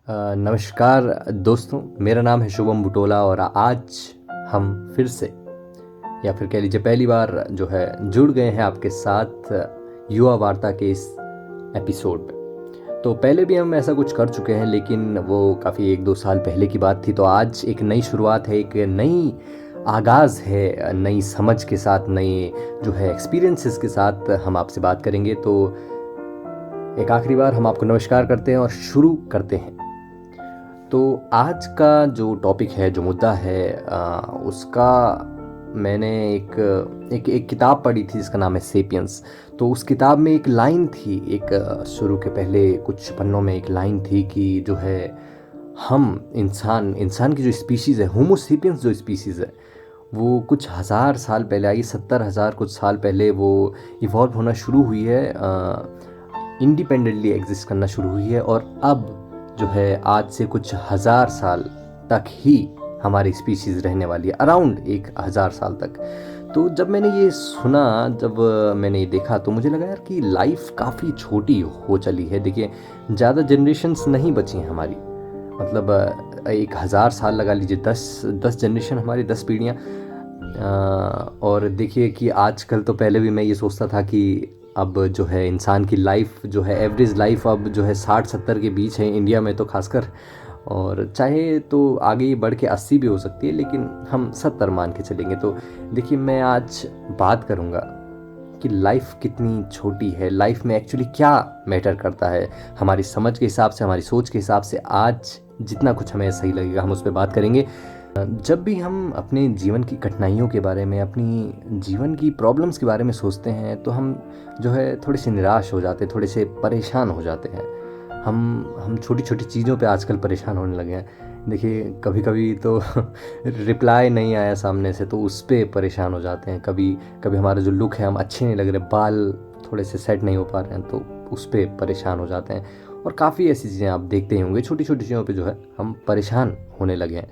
नमस्कार दोस्तों, मेरा नाम है शुभम बुटोला और आज हम फिर से या फिर कह लीजिए पहली बार जो है जुड़ गए हैं आपके साथ युवा वार्ता के इस एपिसोड में। तो पहले भी हम ऐसा कुछ कर चुके हैं, लेकिन वो काफ़ी 1-2 साल पहले की बात थी। तो आज एक नई शुरुआत है, एक नई आगाज़ है, नई समझ के साथ, नए जो है एक्सपीरियंसेस के साथ हम आपसे बात करेंगे। तो एक आखिरी बार हम आपको नमस्कार करते हैं और शुरू करते हैं। तो आज का जो टॉपिक है, जो मुद्दा है, उसका मैंने एक किताब पढ़ी थी जिसका नाम है सेपियंस। तो उस किताब में एक लाइन थी, शुरू के पहले कुछ पन्नों में एक लाइन थी कि जो है हम इंसान की जो स्पीशीज़ है, होमो सेपियंस जो स्पीशीज़ है, वो कुछ हज़ार साल पहले आई, 70,000 कुछ साल पहले वो इवॉल्व होना शुरू हुई है, इंडिपेंडेंटली एग्जिस्ट करना शुरू हुई है। और अब जो है आज से कुछ हज़ार साल तक ही हमारी स्पीशीज़ रहने वाली है, अराउंड 1,000 साल तक। तो जब मैंने ये सुना, जब मैंने ये देखा, तो मुझे लगा यार कि लाइफ काफ़ी छोटी हो चली है। देखिए, ज़्यादा जनरेशन्स नहीं बची हैं हमारी, मतलब 1,000 साल लगा लीजिए, 10 जनरेशन हमारी, 10 पीढ़ियाँ। और देखिए कि आजकल, तो पहले भी मैं ये सोचता था कि अब जो है इंसान की लाइफ जो है, एवरेज लाइफ अब जो है 60-70 के बीच है इंडिया में तो खासकर, और चाहे तो आगे बढ़ के 80 भी हो सकती है, लेकिन हम 70 मान के चलेंगे। तो देखिए, मैं आज बात करूँगा कि लाइफ कितनी छोटी है, लाइफ में एक्चुअली क्या मैटर करता है, हमारी समझ के हिसाब से, हमारी सोच के हिसाब से। आज जितना कुछ हमें सही लगेगा हम उस पर बात करेंगे। जब भी हम अपने जीवन की कठिनाइयों के बारे में, अपनी जीवन की प्रॉब्लम्स के बारे में सोचते हैं, तो हम जो है थोड़े से निराश हो जाते हैं, थोड़े से परेशान हो जाते हैं। हम छोटी छोटी चीज़ों पे आजकल परेशान होने लगे हैं। देखिए, कभी कभी तो रिप्लाई नहीं आया सामने से, तो उस पर परेशान हो जाते हैं। कभी कभी हमारा जो लुक है, हम अच्छे नहीं लग रहे, बाल थोड़े से सेट नहीं हो पा रहे हैं, तो उस पर परेशान हो जाते हैं। और काफ़ी ऐसी चीज़ें आप देखते ही होंगे, छोटी छोटी चीज़ों पे जो है हम परेशान होने लगे हैं।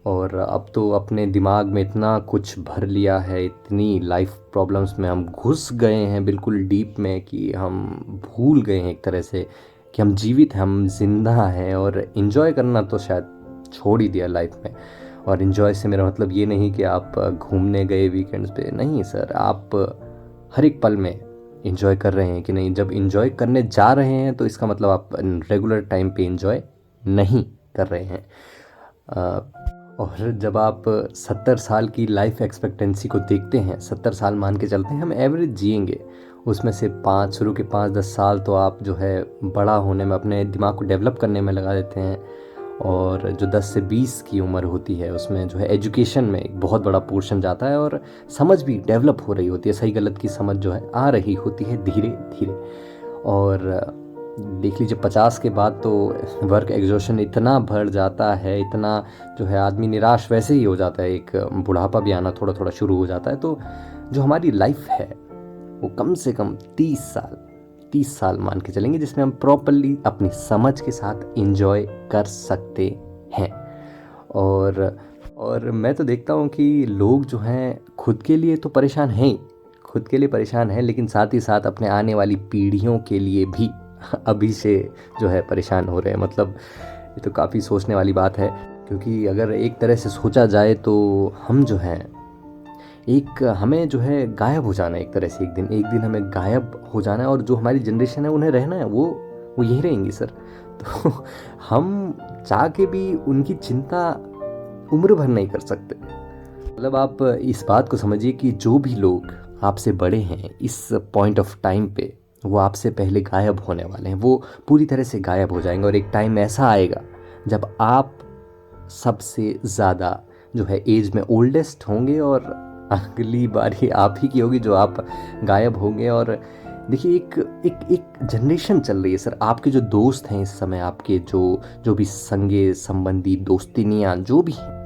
और अब तो अपने दिमाग में इतना कुछ भर लिया है, इतनी लाइफ प्रॉब्लम्स में हम घुस गए हैं बिल्कुल डीप में, कि हम भूल गए हैं एक तरह से कि हम जीवित हैं, हम जिंदा हैं। और इन्जॉय करना तो शायद छोड़ ही दिया लाइफ में। और इन्जॉय से मेरा मतलब ये नहीं कि आप घूमने गए वीकेंड्स पे, नहीं सर, आप हर एक पल में इन्जॉय कर रहे हैं कि नहीं। जब इन्जॉय करने जा रहे हैं तो इसका मतलब आप रेगुलर टाइम पे इन्जॉय नहीं कर रहे हैं। और जब आप 70 साल की लाइफ एक्सपेक्टेंसी को देखते हैं, 70 साल मान के चलते हैं हम एवरेज जिएंगे, उसमें से शुरू के 5-10 साल तो आप जो है बड़ा होने में, अपने दिमाग को डेवलप करने में लगा देते हैं। और जो 10 से 20 की उम्र होती है, उसमें जो है एजुकेशन में एक बहुत बड़ा पोर्शन जाता है, और समझ भी डेवलप हो रही होती है, सही गलत की समझ जो है आ रही होती है धीरे धीरे। और देख लीजिए 50 के बाद तो वर्क एग्जॉशन इतना बढ़ जाता है, इतना जो है आदमी निराश वैसे ही हो जाता है, एक बुढ़ापा भी आना थोड़ा थोड़ा शुरू हो जाता है। तो जो हमारी लाइफ है वो कम से कम 30 साल मान के चलेंगे, जिसमें हम प्रॉपरली अपनी समझ के साथ इंजॉय कर सकते हैं। और मैं तो देखता हूँ कि लोग जो हैं खुद के लिए तो परेशान हैं ही, खुद के लिए परेशान हैं, लेकिन साथ ही साथ अपने आने वाली पीढ़ियों के लिए भी अभी से जो है परेशान हो रहे हैं। मतलब ये तो काफ़ी सोचने वाली बात है, क्योंकि अगर एक तरह से सोचा जाए तो हम जो हैं, हमें जो है गायब हो जाना है एक तरह से, एक दिन हमें गायब हो जाना है। और जो हमारी जनरेशन है, उन्हें रहना है, वो यहीं रहेंगी सर। तो हम चाह के भी उनकी चिंता उम्र भर नहीं कर सकते। मतलब आप इस बात को समझिए कि जो भी लोग आपसे बड़े हैं इस पॉइंट ऑफ टाइम पे, वो आपसे पहले गायब होने वाले हैं, वो पूरी तरह से गायब हो जाएंगे। और एक टाइम ऐसा आएगा जब आप सबसे ज़्यादा जो है एज में ओल्डेस्ट होंगे, और अगली बारी आप ही की होगी जो आप गायब होंगे। और देखिए, एक जनरेशन चल रही है सर। आपके जो दोस्त हैं इस समय, आपके जो भी संगे संबंधी दोस्तिनियाँ जो भी हैं,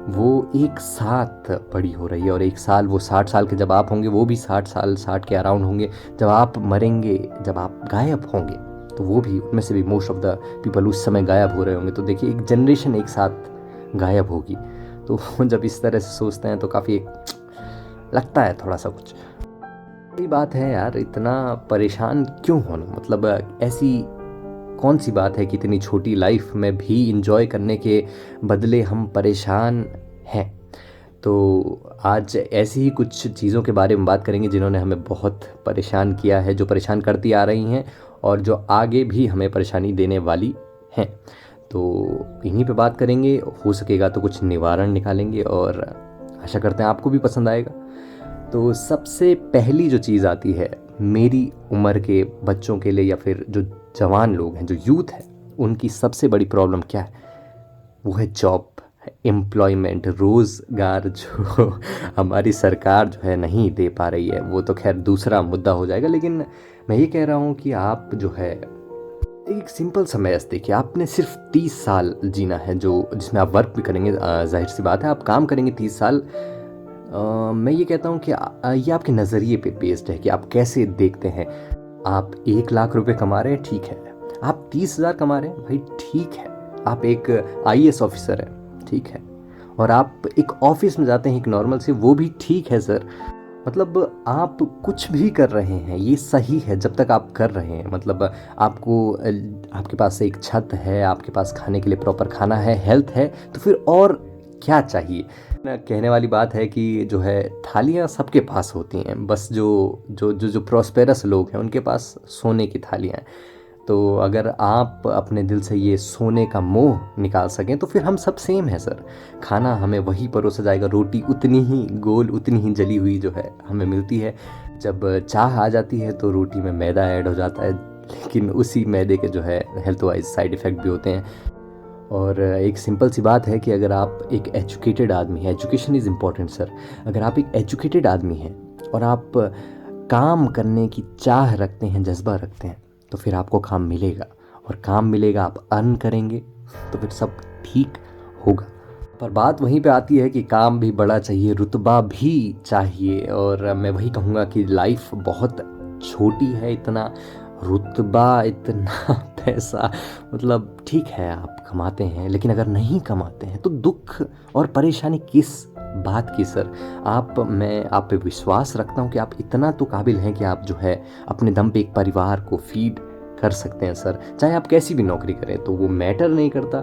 वो एक साथ बड़ी हो रही है। और एक साल, वो 60 साल के जब आप होंगे, वो भी 60 के अराउंड होंगे। जब आप मरेंगे, जब आप गायब होंगे, तो वो भी, उनमें से भी मोस्ट ऑफ द पीपल उस समय गायब हो रहे होंगे। तो देखिए, एक जनरेशन एक साथ गायब होगी। तो जब इस तरह से सोचते हैं तो काफ़ी लगता है थोड़ा सा कुछ। यही बात है यार, इतना परेशान क्यों होना, मतलब ऐसी कौन सी बात है कि इतनी छोटी लाइफ में भी इंजॉय करने के बदले हम परेशान हैं। तो आज ऐसी ही कुछ चीज़ों के बारे में बात करेंगे जिन्होंने हमें बहुत परेशान किया है, जो परेशान करती आ रही हैं और जो आगे भी हमें परेशानी देने वाली हैं। तो इन्हीं पे बात करेंगे, हो सकेगा तो कुछ निवारण निकालेंगे और आशा करते हैं आपको भी पसंद आएगा। तो सबसे पहली जो चीज़ आती है मेरी उम्र के बच्चों के लिए या फिर जो जवान लोग हैं, जो यूथ है, उनकी सबसे बड़ी प्रॉब्लम क्या है? वो है जॉब, एम्प्लॉयमेंट, रोज़गार जो हमारी सरकार जो है नहीं दे पा रही है। वो तो खैर दूसरा मुद्दा हो जाएगा, लेकिन मैं ये कह रहा हूँ कि आप जो है एक सिंपल सा मैथ देखिए, आपने सिर्फ 30 साल जीना है, जो जिसमें आप वर्क भी करेंगे, जाहिर सी बात है आप काम करेंगे 30 साल। मैं ये कहता हूँ कि ये आपके नज़रिए पे बेस्ड है कि आप कैसे देखते हैं। आप 1 लाख रुपए कमा रहे हैं, ठीक है। आप 30,000 कमा रहे हैं, भाई ठीक है। आप एक IAS ऑफिसर हैं, ठीक है। और आप एक ऑफिस में जाते हैं एक नॉर्मल से, वो भी ठीक है सर। मतलब आप कुछ भी कर रहे हैं ये सही है जब तक आप कर रहे हैं। मतलब आपके पास एक छत है, आपके पास खाने के लिए प्रॉपर खाना है, हेल्थ है, तो फिर और क्या चाहिए। कहने वाली बात है कि जो है थालियाँ सबके पास होती हैं, बस जो प्रॉस्पेरस लोग हैं उनके पास सोने की थालियाँ हैं। तो अगर आप अपने दिल से ये सोने का मोह निकाल सकें तो फिर हम सब सेम है सर। खाना हमें वही परोसा जाएगा, रोटी उतनी ही गोल, उतनी ही जली हुई जो है हमें मिलती है। जब चाह आ जाती है तो रोटी में मैदा ऐड हो जाता है, लेकिन उसी मैदे के जो है हेल्थ वाइज साइड इफ़ेक्ट भी होते हैं। और एक सिंपल सी बात है कि अगर आप एक एजुकेटेड आदमी हैं, एजुकेशन इज़ इम्पॉर्टेंट सर। अगर आप एक एजुकेटेड आदमी हैं और आप काम करने की चाह रखते हैं, जज्बा रखते हैं, तो फिर आपको काम मिलेगा। और काम मिलेगा, आप अर्न करेंगे, तो फिर सब ठीक होगा। पर बात वहीं पे आती है कि काम भी बड़ा चाहिए, रुतबा भी चाहिए। और मैं वही कहूँगा कि लाइफ बहुत छोटी है, इतना रुतबा, इतना पैसा, मतलब ठीक है आप कमाते हैं, लेकिन अगर नहीं कमाते हैं तो दुख और परेशानी किस बात की सर। मैं आप पे विश्वास रखता हूँ कि आप इतना तो काबिल हैं कि आप जो है अपने दम पे एक परिवार को फीड कर सकते हैं सर। चाहे आप कैसी भी नौकरी करें तो वो मैटर नहीं करता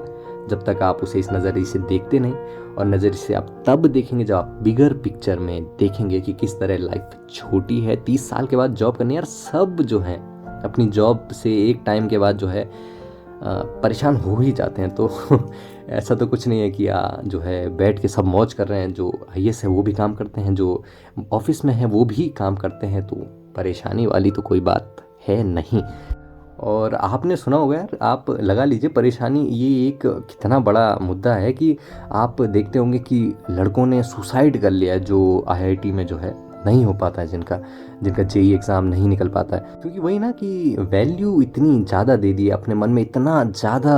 जब तक आप उसे इस नज़रिए से देखते नहीं। और नज़रिए से आप तब देखेंगे जब आप बिगर पिक्चर में देखेंगे कि किस तरह लाइफ छोटी है। 30 साल के बाद जॉब करनी, यार सब जो है अपनी जॉब से एक टाइम के बाद जो है परेशान हो ही जाते हैं। तो ऐसा तो कुछ नहीं है कि जो है बैठ के सब मौज कर रहे हैं। जो IAS है वो भी काम करते हैं, जो ऑफिस में है वो भी काम करते हैं, तो परेशानी वाली तो कोई बात है नहीं। और आपने सुना होगा यार, आप लगा लीजिए परेशानी, ये एक कितना बड़ा मुद्दा है कि आप देखते होंगे कि लड़कों ने सुसाइड कर लिया, जो IIT में जो है नहीं हो पाता है, जिनका JEE एग्ज़ाम नहीं निकल पाता है। क्योंकि वही ना कि वैल्यू इतनी ज़्यादा दे दी है, अपने मन में इतना ज़्यादा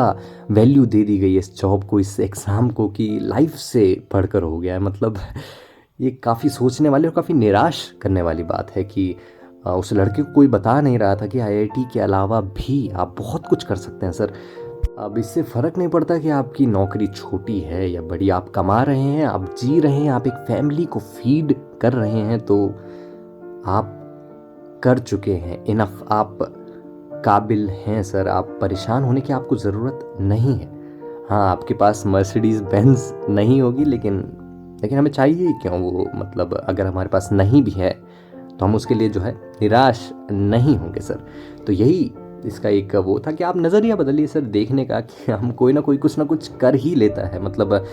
वैल्यू दे दी गई है इस जॉब को, इस एग्ज़ाम को, कि लाइफ से बढ़कर हो गया है। मतलब ये काफ़ी सोचने वाली और काफ़ी निराश करने वाली बात है कि उस लड़के को कोई बता नहीं रहा था कि IIT के अलावा भी आप बहुत कुछ कर सकते हैं सर। अब इससे फ़र्क नहीं पड़ता कि आपकी नौकरी छोटी है या बड़ी, आप कमा रहे हैं, आप जी रहे हैं, आप एक फैमिली को फीड कर रहे हैं, तो आप कर चुके हैं इनफ, आप काबिल हैं सर। आप परेशान होने की आपको ज़रूरत नहीं है। हाँ, आपके पास मर्सिडीज़ बेंज नहीं होगी, लेकिन हमें चाहिए क्यों वो? मतलब अगर हमारे पास नहीं भी है तो हम उसके लिए जो है निराश नहीं होंगे सर। तो यही इसका एक वो था कि आप नज़रिया बदलिए सर देखने का, कि हम कोई ना कोई कुछ ना कुछ कर ही लेता है। मतलब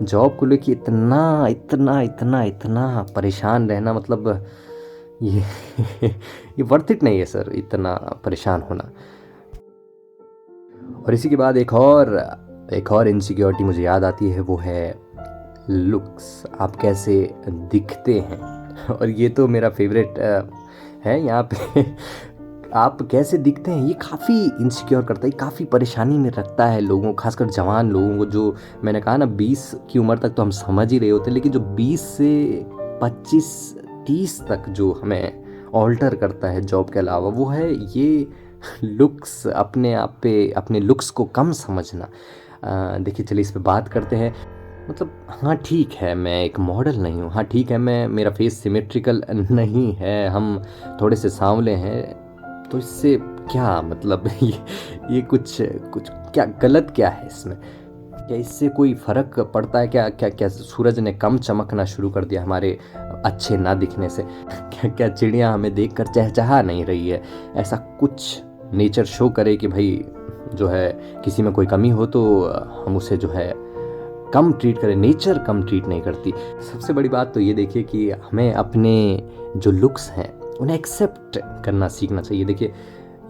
जॉब को लेके इतना इतना इतना इतना परेशान रहना, मतलब ये ये वर्थ इट नहीं है सर, इतना परेशान होना। और इसी के बाद एक और इनसिक्योरिटी मुझे याद आती है, वो है लुक्स, आप कैसे दिखते हैं। और ये तो मेरा फेवरेट है यहाँ पे। आप कैसे दिखते हैं ये काफ़ी इनसिक्योर करता है, काफ़ी परेशानी में रखता है लोगों, खासकर जवान लोगों को। जो मैंने कहा ना 20 की उम्र तक तो हम समझ ही रहे होते, लेकिन जो 20 से 25-30 तक जो हमें ऑल्टर करता है जॉब के अलावा, वो है ये लुक्स, अपने आप पे अपने लुक्स को कम समझना। देखिए चलिए इस पे बात करते हैं। मतलब हाँ ठीक है, मैं एक मॉडल नहीं हूँ, हाँ ठीक है मेरा फेस सिमेट्रिकल नहीं है, हम थोड़े से सांवले हैं, तो इससे क्या मतलब ये कुछ कुछ क्या गलत क्या है इसमें? क्या इससे कोई फ़र्क पड़ता है क्या? क्या क्या सूरज ने कम चमकना शुरू कर दिया हमारे अच्छे ना दिखने से? क्या क्या चिड़िया हमें देखकर चहचहा नहीं रही है? ऐसा कुछ नेचर शो करे कि भाई जो है किसी में कोई कमी हो तो हम उसे जो है कम ट्रीट करें। नेचर कम ट्रीट नहीं करती। सबसे बड़ी बात तो ये देखिए कि हमें अपने जो लुक्स हैं उन्हें एक्सेप्ट करना सीखना चाहिए। देखिए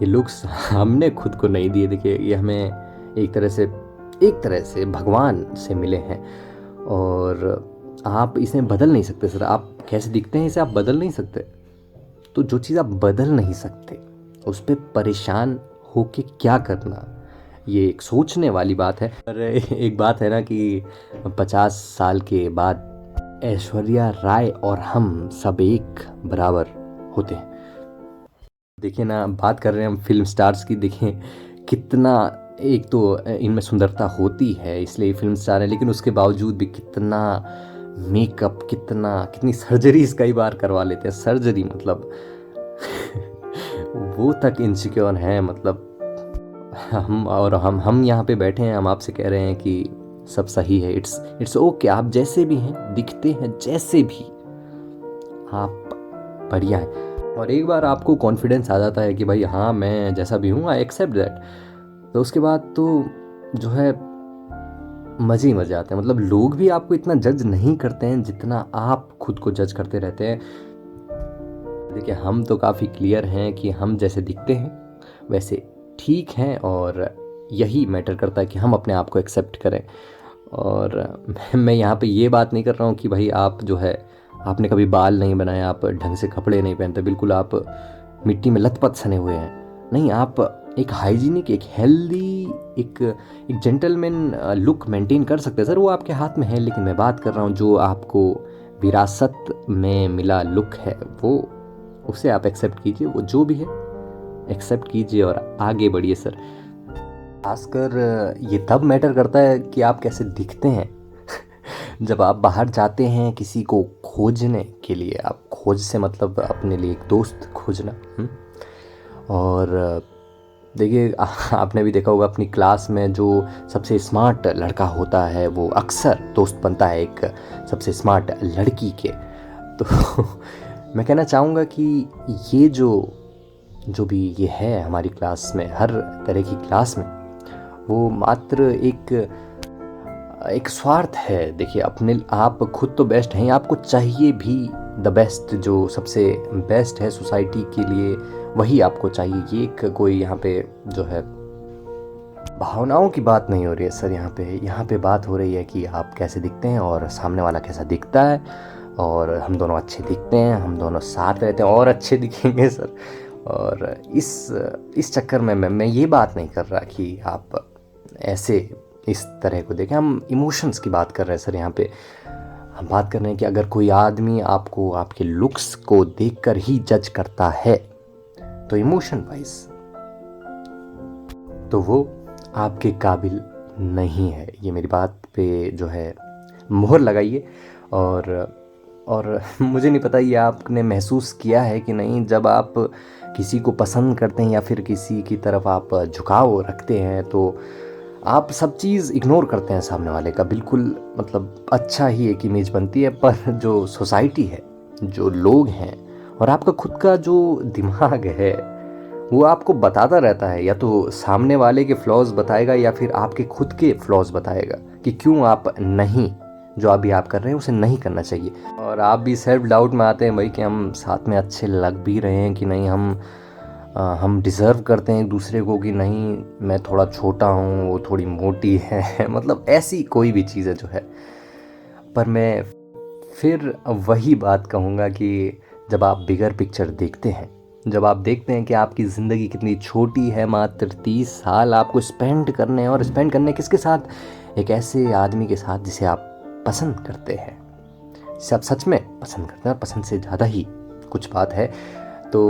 ये लुक्स हमने खुद को नहीं दिए, देखिए ये हमें एक तरह से भगवान से मिले हैं और आप इसे बदल नहीं सकते सर। आप कैसे दिखते हैं इसे आप बदल नहीं सकते। तो जो चीज़ आप बदल नहीं सकते उस पर परेशान होके क्या करना, ये एक सोचने वाली बात है। और एक बात है ना कि 50 साल के बाद ऐश्वर्या राय और हम सब एक बराबर होते हैं। देखिए ना, बात कर रहे हैं हम फिल्म स्टार्स की, देखें कितना, एक तो इनमें सुंदरता होती है इसलिए फिल्म स्टार है, लेकिन उसके बावजूद भी कितना मेकअप, कितनी सर्जरीज कई बार करवा लेते हैं। सर्जरी मतलब वो तक इनसिक्योर हैं। मतलब हम यहाँ पे बैठे हैं, हम आपसे कह रहे हैं कि सब सही है, इट्स ओके, आप जैसे भी हैं, दिखते हैं जैसे भी, आप बढ़िया हैं। और एक बार आपको कॉन्फिडेंस आ जाता है कि भाई हाँ मैं जैसा भी हूँ, आई एक्सेप्ट दैट, तो उसके बाद तो जो है मज़े ही मज़े आते हैं। मतलब लोग भी आपको इतना जज नहीं करते हैं जितना आप खुद को जज करते रहते हैं। देखिए हम तो काफ़ी क्लियर हैं कि हम जैसे दिखते हैं वैसे ठीक हैं, और यही मैटर करता है कि हम अपने आप को एक्सेप्ट करें। और मैं यहाँ पे ये बात नहीं कर रहा हूँ कि भाई आप जो है आपने कभी बाल नहीं बनाए, आप ढंग से कपड़े नहीं पहनते, बिल्कुल आप मिट्टी में लथपथ सने हुए हैं, नहीं, आप एक हाइजीनिक, एक हेल्दी, एक जेंटलमैन लुक मेंटेन कर सकते हैं सर, वो आपके हाथ में है। लेकिन मैं बात कर रहा हूँ जो आपको विरासत में मिला लुक है, वो उसे आप एक्सेप्ट कीजिए, वो जो भी है एक्सेप्ट कीजिए और आगे बढ़िए सर। खासकर ये तब मैटर करता है कि आप कैसे दिखते हैं जब आप बाहर जाते हैं किसी को खोजने के लिए। आप खोज से मतलब अपने लिए एक दोस्त खोजना। और देखिए आपने भी देखा होगा अपनी क्लास में जो सबसे स्मार्ट लड़का होता है वो अक्सर दोस्त बनता है एक सबसे स्मार्ट लड़की के। तो मैं कहना चाहूँगा कि ये जो भी ये है हमारी क्लास में, हर तरह की क्लास में, वो मात्र एक स्वार्थ है। देखिए अपने आप खुद तो बेस्ट हैं, आपको चाहिए भी द बेस्ट, जो सबसे बेस्ट है सोसाइटी के लिए वही आपको चाहिए। ये एक कोई यहाँ पे जो है भावनाओं की बात नहीं हो रही है सर, यहाँ पे बात हो रही है कि आप कैसे दिखते हैं और सामने वाला कैसा दिखता है, और हम दोनों अच्छे दिखते हैं, हम दोनों साथ रहते हैं और अच्छे दिखेंगे सर। और इस चक्कर में मैं ये बात नहीं कर रहा कि आप ऐसे इस तरह को देखें, हम इमोशंस की बात कर रहे हैं सर। यहाँ पे हम बात कर रहे हैं कि अगर कोई आदमी आपको आपके लुक्स को देखकर ही जज करता है तो इमोशन वाइज तो वो आपके काबिल नहीं है। ये मेरी बात पे जो है मोहर लगाइए। और मुझे नहीं पता ये आपने महसूस किया है कि नहीं, जब आप किसी को पसंद करते हैं या फिर किसी की तरफ आप झुकाव रखते हैं तो आप सब चीज़ इग्नोर करते हैं सामने वाले का। बिल्कुल मतलब अच्छा ही एक इमेज बनती है, पर जो सोसाइटी है, जो लोग हैं और आपका खुद का जो दिमाग है वो आपको बताता रहता है, या तो सामने वाले के फ्लॉज बताएगा या फिर आपके खुद के फ्लॉज बताएगा कि क्यों आप नहीं, जो अभी आप कर रहे हैं उसे नहीं करना चाहिए। और आप भी सेल्फ डाउट में आते हैं भाई कि हम साथ में अच्छे लग भी रहे हैं कि नहीं, हम डिज़र्व करते हैं एक दूसरे को कि नहीं, मैं थोड़ा छोटा हूँ, वो थोड़ी मोटी है मतलब ऐसी कोई भी चीज़ है जो है। पर मैं फिर वही बात कहूँगा कि जब आप बिगर पिक्चर देखते हैं, जब आप देखते हैं कि आपकी ज़िंदगी कितनी छोटी है, मात्र 30 साल आपको स्पेंड करने हैं, और स्पेंड करने किसके साथ, एक ऐसे आदमी के साथ जिसे आप पसंद करते हैं, जिसे आप सच में पसंद करते हैं, पसंद से ज़्यादा ही कुछ बात है। तो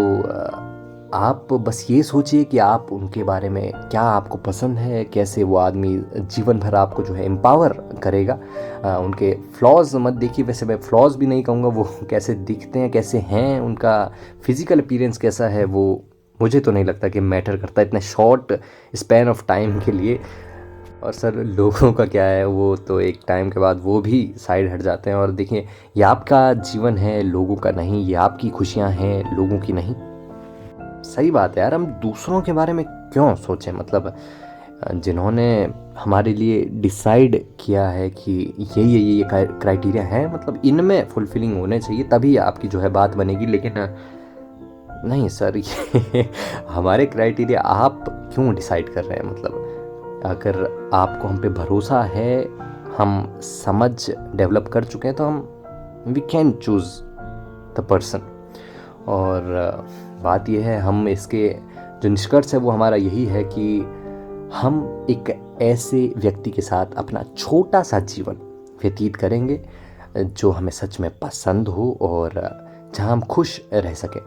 आप बस ये सोचिए कि आप उनके बारे में क्या आपको पसंद है, कैसे वो आदमी जीवन भर आपको जो है एम्पावर करेगा। उनके फ्लॉज मत देखिए, वैसे मैं फ्लॉज भी नहीं कहूँगा, वो कैसे दिखते हैं, कैसे हैं, उनका फिज़िकल अपीयरेंस कैसा है, वो मुझे तो नहीं लगता कि मैटर करता इतने शॉर्ट स्पैन ऑफ टाइम के लिए। और सर लोगों का क्या है, वो तो एक टाइम के बाद वो भी साइड हट जाते हैं। और देखिए, ये आपका जीवन है, लोगों का नहीं। ये आपकी खुशियाँ हैं, लोगों की नहीं। सही बात है यार, हम दूसरों के बारे में क्यों सोचें। मतलब जिन्होंने हमारे लिए डिसाइड किया है कि ये क्राइटेरिया है, मतलब इनमें फुलफिलिंग होने चाहिए, तभी आपकी जो है बात बनेगी। लेकिन नहीं सर, ये हमारे क्राइटेरिया आप क्यों डिसाइड कर रहे हैं। मतलब अगर आपको हम पे भरोसा है, हम समझ डेवलप कर चुके हैं, तो हम we can choose the person. और बात यह है, हम इसके जो निष्कर्ष है वो हमारा यही है कि हम एक ऐसे व्यक्ति के साथ अपना छोटा सा जीवन व्यतीत करेंगे जो हमें सच में पसंद हो और जहां हम खुश रह सकें।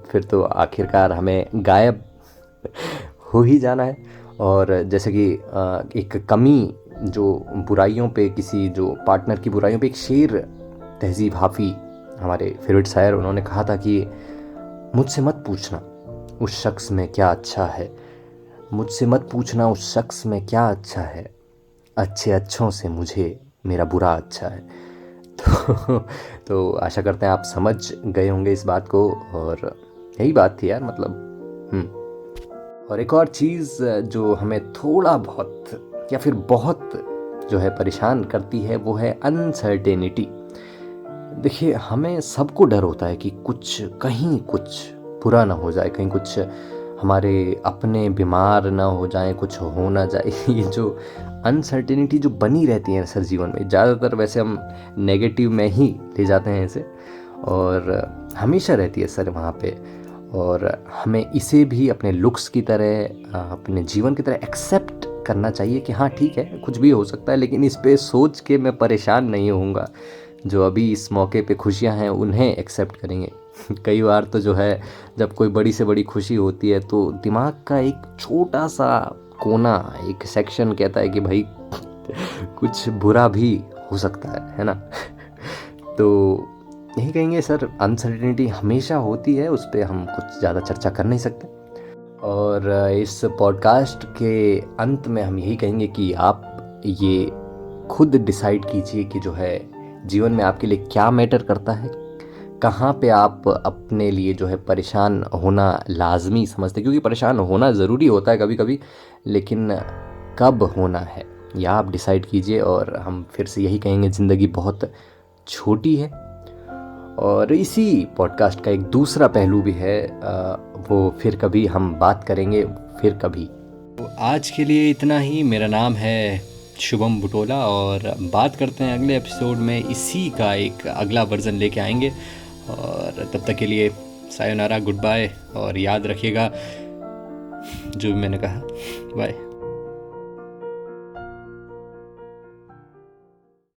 फिर तो आखिरकार हमें गायब हो ही जाना है। और जैसे कि एक कमी जो बुराइयों पे, किसी जो पार्टनर की बुराइयों पे, एक शेर तहजीब हाफी हमारे फेवरेट शायर, उन्होंने कहा था कि मुझसे मत पूछना उस शख्स में क्या अच्छा है, मुझसे मत पूछना उस शख्स में क्या अच्छा है, अच्छे अच्छों से मुझे मेरा बुरा अच्छा है। तो आशा करते हैं आप समझ गए होंगे इस बात को। और यही बात थी यार, मतलब। और एक और चीज़ जो हमें थोड़ा बहुत या फिर बहुत जो है परेशान करती है, वो है अनसर्टेनिटी। देखिए, हमें सबको डर होता है कि कहीं कुछ बुरा ना हो जाए, कहीं कुछ हमारे अपने बीमार ना हो जाए, कुछ हो ना जाए। ये जो अनसर्टेनिटी जो बनी रहती है सर जीवन में, ज़्यादातर वैसे हम नेगेटिव में ही ले जाते हैं इसे, और हमेशा रहती है सर वहाँ पे। और हमें इसे भी अपने लुक्स की तरह, अपने जीवन की तरह एक्सेप्ट करना चाहिए कि हाँ ठीक है, कुछ भी हो सकता है, लेकिन इस पे सोच के मैं परेशान नहीं होऊंगा। जो अभी इस मौके पे खुशियां हैं उन्हें एक्सेप्ट करेंगे। कई बार तो जो है, जब कोई बड़ी से बड़ी खुशी होती है तो दिमाग का एक छोटा सा कोना, एक सेक्शन कहता है कि भाई कुछ बुरा भी हो सकता है ना। तो यही कहेंगे सर, अनसर्टेनिटी हमेशा होती है, उस पर हम कुछ ज़्यादा चर्चा कर नहीं सकते। और इस पॉडकास्ट के अंत में हम यही कहेंगे कि आप ये खुद डिसाइड कीजिए कि जो है जीवन में आपके लिए क्या मैटर करता है, कहाँ पे आप अपने लिए जो है परेशान होना लाजमी समझते हैं। क्योंकि परेशान होना ज़रूरी होता है कभी कभी, लेकिन कब होना है या आप डिसाइड कीजिए। और हम फिर से यही कहेंगे, ज़िंदगी बहुत छोटी है। और इसी पॉडकास्ट का एक दूसरा पहलू भी है, वो फिर कभी हम बात करेंगे, फिर कभी। तो आज के लिए इतना ही। मेरा नाम है शुभम बुटोला, और बात करते हैं अगले एपिसोड में। इसी का एक अगला वर्जन लेके आएंगे। और तब तक के लिए सायोनारा, गुड बाय, और याद रखिएगा जो मैंने कहा। बाय।